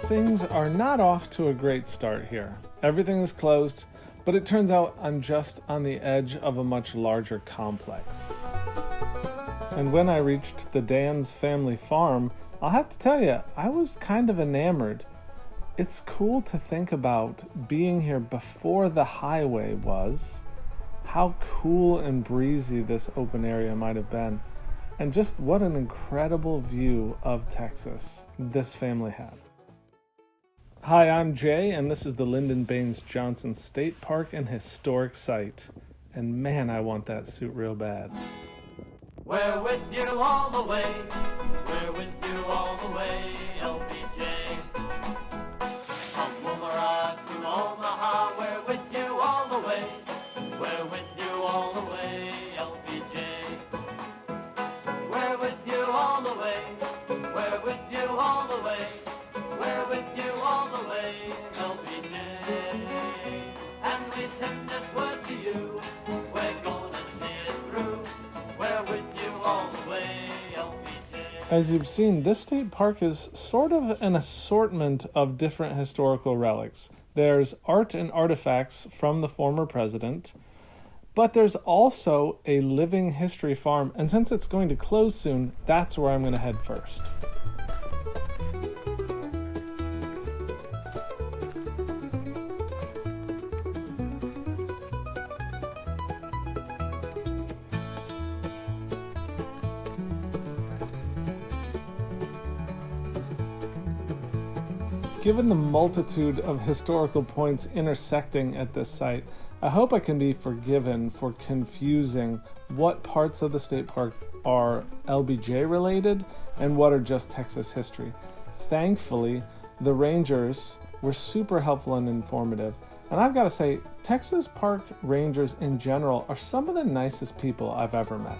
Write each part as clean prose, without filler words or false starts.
things are not off to a great start here. Everything is closed, but it turns out I'm just on the edge of a much larger complex. And when I reached the Dan's family farm, I'll have to tell you, I was kind of enamored. It's cool to think about being here before the highway was, how cool and breezy this open area might have been, and just what an incredible view of Texas this family had. Hi, I'm Jay, and this is the Lyndon Baines Johnson State Park and Historic Site. And man, I want that suit real bad. We're with you all the way. We're with you all the way, LBJ. From Woomera to Omaha, we're with you all the way. We're with you all the way, LBJ. We're with you all the way. We're with you all the way. We're with you all the way, LBJ. And we send this word to you. We're gonna see it through. We're with you all the way, LBJ. As you've seen, this state park is sort of an assortment of different historical relics. There's art and artifacts from the former president, but there's also a living history farm, and since it's going to close soon, that's where I'm going to head first. Given the multitude of historical points intersecting at this site, I hope I can be forgiven for confusing what parts of the state park are LBJ related and what are just Texas history. Thankfully, the rangers were super helpful and informative. And I've got to say, Texas park rangers in general are some of the nicest people I've ever met.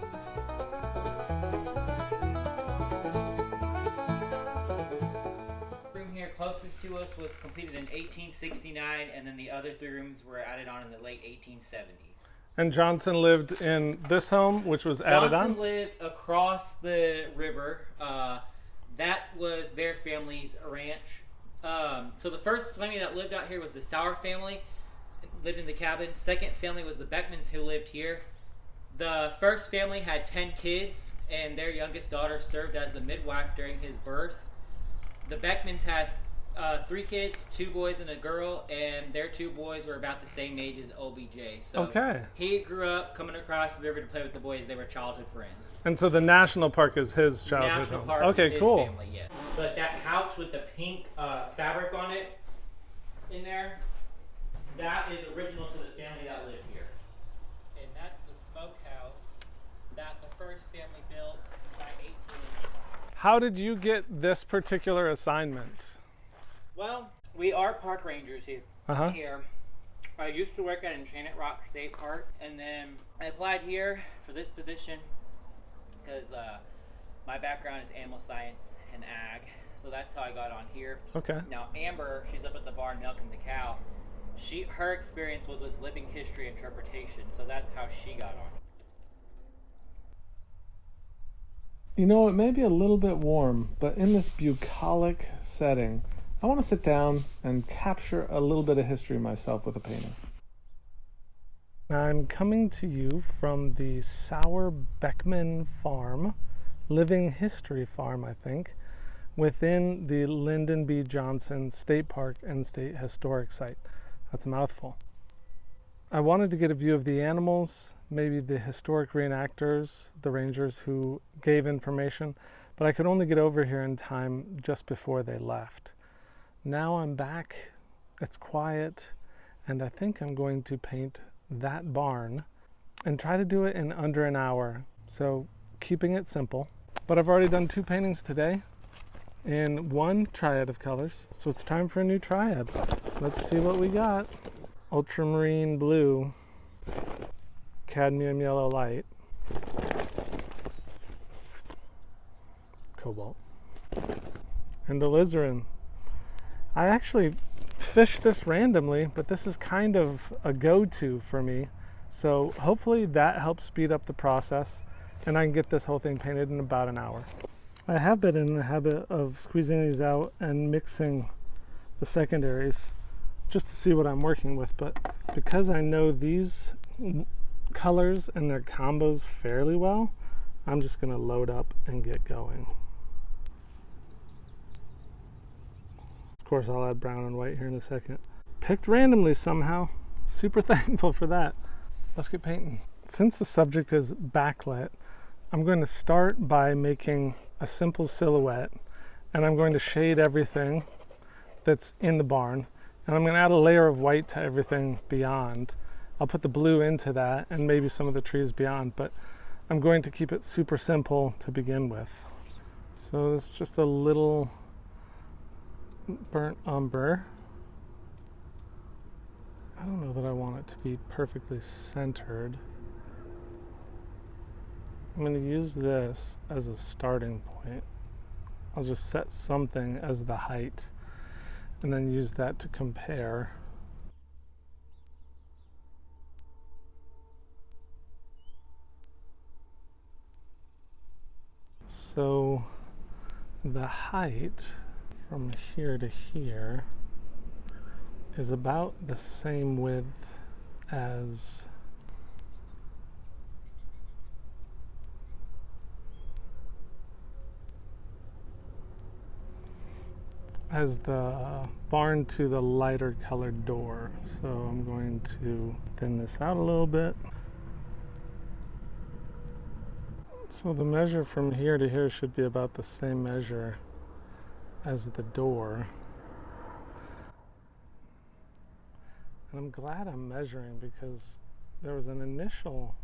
Closest to us was completed in 1869, and then the other three rooms were added on in the late 1870s. And Johnson lived in this home, which was added on? Johnson lived across the river. That was their family's ranch. So the first family that lived out here was the Sauer family, lived in the cabin. Second family was the Beckmans, who lived here. The first family had 10 kids, and their youngest daughter served as the midwife during his birth. The Beckmans had 3 kids, 2 boys and a girl, and their 2 boys were about the same age as OBJ. So okay. He grew up coming across the river to play with the boys. They were childhood friends. And so the national park is his childhood National home. Park Okay, is his cool. family, yes. But that couch with the pink fabric on it in there, that is original to the family that lived here. And that's the smokehouse that the first family built by 1885. How did you get this particular assignment? Well, we are park rangers here. I used to work at Enchanted Rock State Park, and then I applied here for this position because my background is animal science and ag, so that's how I got on here. Okay. Now Amber, she's up at the barn milking the cow. Her experience was with living history interpretation, so that's how she got on. You know, it may be a little bit warm, but in this bucolic setting, I want to sit down and capture a little bit of history myself with a painting. Now I'm coming to you from the Sauer Beckman Farm, Living History Farm, I think, within the Lyndon B. Johnson State Park and State Historic Site. That's a mouthful. I wanted to get a view of the animals, maybe the historic reenactors, the rangers who gave information, but I could only get over here in time just before they left. Now I'm back, it's quiet, and I think I'm going to paint that barn and try to do it in under an hour, so keeping it simple. But I've already done 2 paintings today in 1 triad of colors, so it's time for a new triad. Let's see what we got. Ultramarine blue, cadmium yellow light, cobalt, and alizarin. I actually fished this randomly, but this is kind of a go-to for me. So hopefully that helps speed up the process and I can get this whole thing painted in about an hour. I have been in the habit of squeezing these out and mixing the secondaries just to see what I'm working with, but because I know these colors and their combos fairly well, I'm just going to load up and get going. Of course, I'll add brown and white here in a second. Picked randomly somehow. Super thankful for that. Let's get painting. Since the subject is backlit, I'm going to start by making a simple silhouette, and I'm going to shade everything that's in the barn, and I'm going to add a layer of white to everything beyond. I'll put the blue into that and maybe some of the trees beyond, but I'm going to keep it super simple to begin with. So it's just a little burnt umber. I don't know that I want it to be perfectly centered. I'm going to use this as a starting point. I'll just set something as the height and then use that to compare. So the height from here to here is about the same width as the barn to the lighter colored door. So I'm going to thin this out a little bit. So the measure from here to here should be about the same measure as the door. And I'm glad I'm measuring because there was an initial,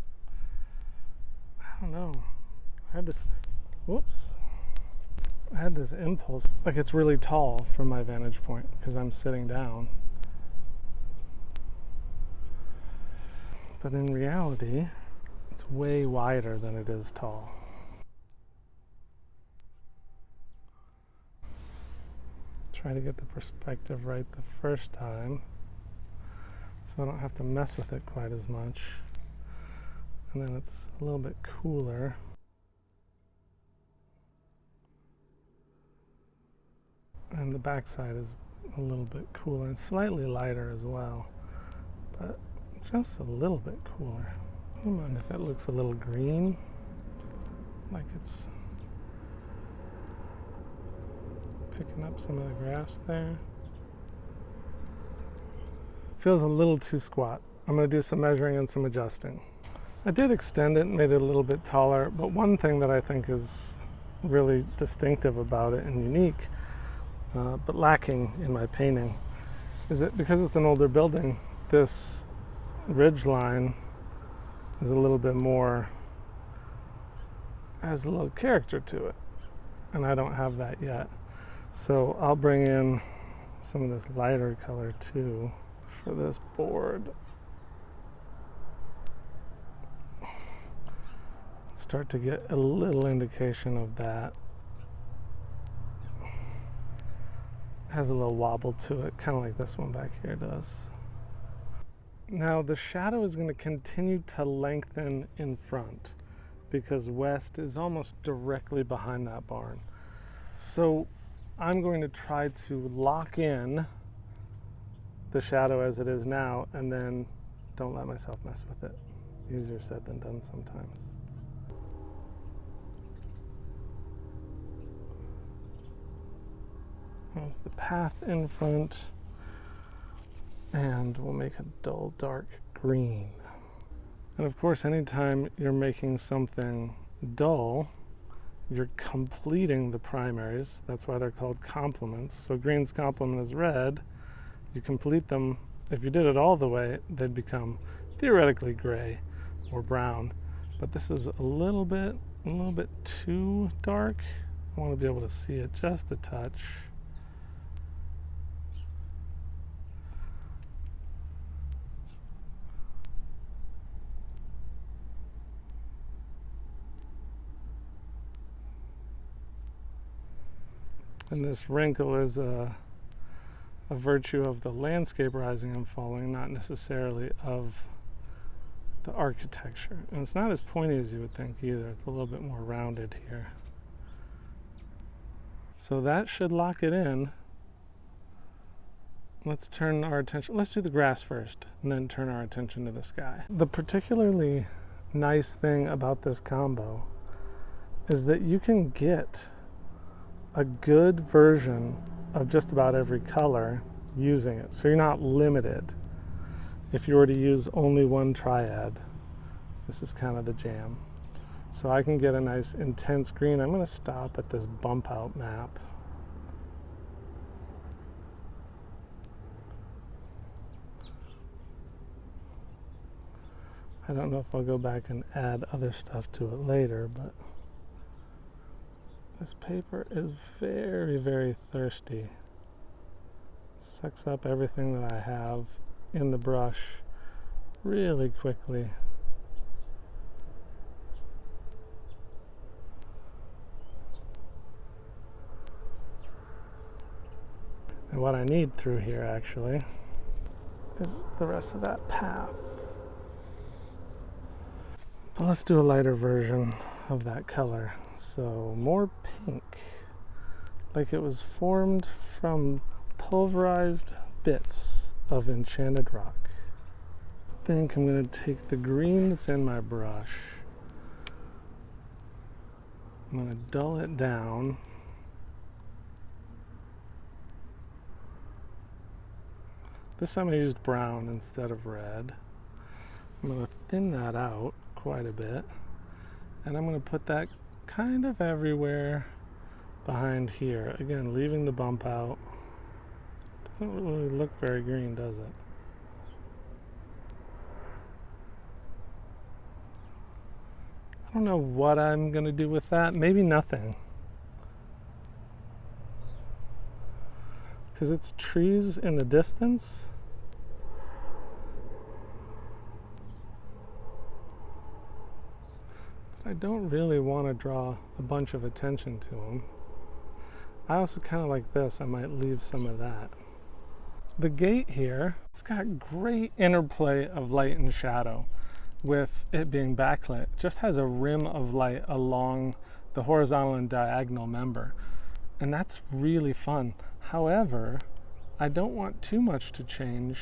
I don't know, I had this impulse, like it's really tall from my vantage point because I'm sitting down. But in reality, it's way wider than it is tall. Try to get the perspective right the first time, so I don't have to mess with it quite as much. And then it's a little bit cooler. And the backside is a little bit cooler and slightly lighter as well, but just a little bit cooler. I don't mind if it looks a little green, like it's picking up some of the grass there. Feels a little too squat. I'm going to do some measuring and some adjusting. I did extend it and made it a little bit taller, but one thing that I think is really distinctive about it and unique, but lacking in my painting, is that because it's an older building, this ridge line is a little bit more, has a little character to it, and I don't have that yet. So I'll bring in some of this lighter color too for this board. Start to get a little indication of that. Has a little wobble to it, kind of like this one back here does. Now the shadow is going to continue to lengthen in front because west is almost directly behind that barn. So I'm going to try to lock in the shadow as it is now and then don't let myself mess with it. Easier said than done sometimes. There's the path in front, and we'll make a dull dark green. And of course, anytime you're making something dull, you're completing the primaries. That's why they're called complements. So green's complement is red. You complete them. If you did it all the way, they'd become theoretically gray or brown. But this is a little bit too dark. I want to be able to see it just a touch. And this wrinkle is a virtue of the landscape rising and falling, not necessarily of the architecture. And it's not as pointy as you would think either. It's a little bit more rounded here. So that should lock it in. let's turn our attention, let's do the grass first, and then turn our attention to the sky. The particularly nice thing about this combo is that you can get a good version of just about every color using it. So you're not limited. If you were to use only one triad, this is kind of the jam. So I can get a nice intense green. I'm going to stop at this bump out map. I don't know if I'll go back and add other stuff to it later, but this paper is very, very thirsty. It sucks up everything that I have in the brush really quickly. And what I need through here actually is the rest of that path. But let's do a lighter version of that color. So more pink, like it was formed from pulverized bits of enchanted rock. I think I'm going to take the green that's in my brush. I'm going to dull it down. This time I used brown instead of red. I'm going to thin that out quite a bit, and I'm going to put that kind of everywhere behind here. Again, leaving the bump out. Doesn't really look very green, does it? I don't know what I'm going to do with that. Maybe nothing. Because it's trees in the distance. I don't really want to draw a bunch of attention to them. I also kind of like this. I might leave some of that. The gate here, it's got great interplay of light and shadow with it being backlit. It just has a rim of light along the horizontal and diagonal member. And that's really fun. However, I don't want too much to change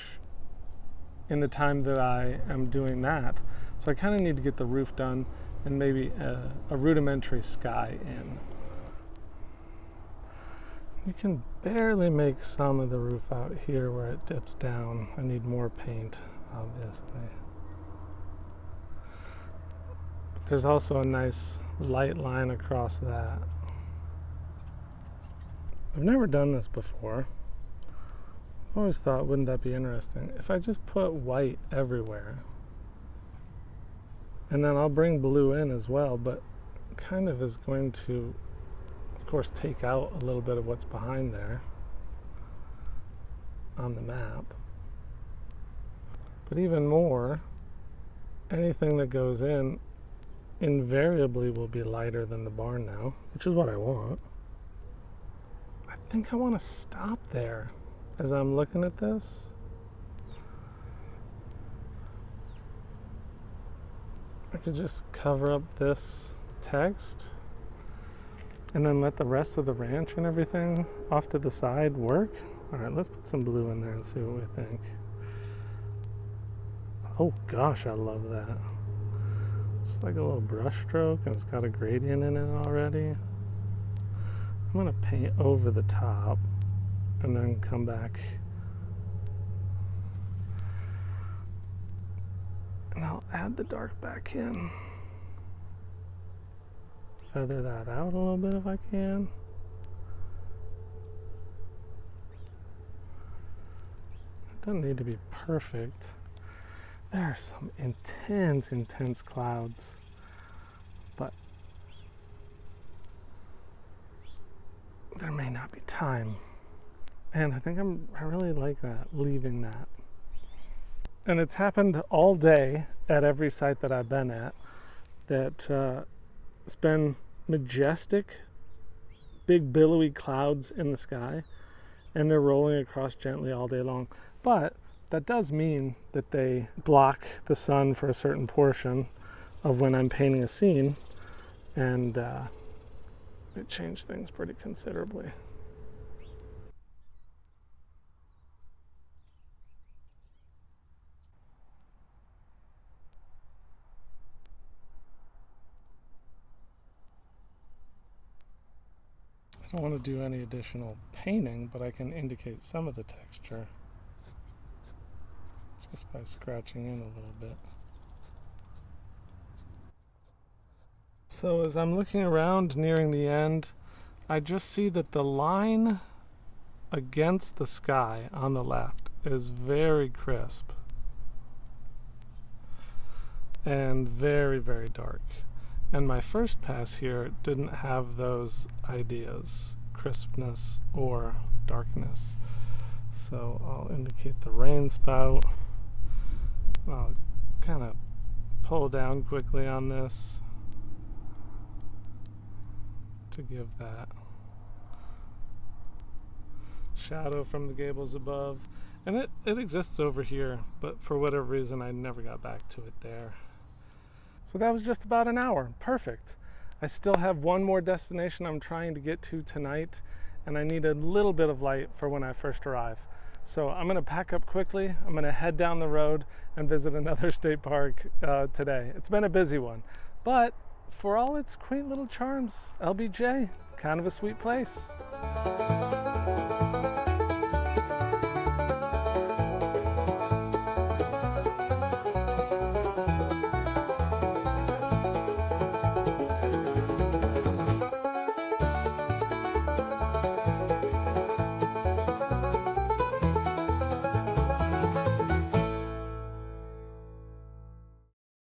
in the time that I am doing that. So I kind of need to get the roof done and maybe a rudimentary sky in. You can barely make some of the roof out here where it dips down. I need more paint, obviously. But there's also a nice light line across that. I've never done this before. I've always thought, wouldn't that be interesting? If I just put white everywhere, and then I'll bring blue in as well, but kind of is going to, of course, take out a little bit of what's behind there on the map. But even more, anything that goes in invariably will be lighter than the barn now, which is what I want. I think I want to stop there as I'm looking at this. I could just cover up this text and then let the rest of the ranch and everything off to the side work. All right, let's put some blue in there and see what we think. Oh gosh, I love that. It's like a little brush stroke and it's got a gradient in it already. I'm gonna paint over the top and then come back. And I'll add the dark back in. Feather that out a little bit if I can. It doesn't need to be perfect. There are some intense clouds, but there may not be time. And I think I really like that, leaving that. And it's happened all day at every site that I've been at, that it's been majestic, big billowy clouds in the sky, and they're rolling across gently all day long. But that does mean that they block the sun for a certain portion of when I'm painting a scene, and it changed things pretty considerably. I don't want to do any additional painting, but I can indicate some of the texture just by scratching in a little bit. So as I'm looking around nearing the end, I just see that the line against the sky on the left is very crisp and very, very dark. And my first pass here didn't have those ideas, crispness or darkness. So I'll indicate the rain spout. I'll kind of pull down quickly on this to give that shadow from the gables above. And it exists over here, but for whatever reason I never got back to it there. So that was just about an hour. Perfect. I still have one more destination I'm trying to get to tonight, and I need a little bit of light for when I first arrive. So I'm going to pack up quickly. I'm going to head down the road and visit another state park today. It's been a busy one, but for all its quaint little charms, LBJ, kind of a sweet place.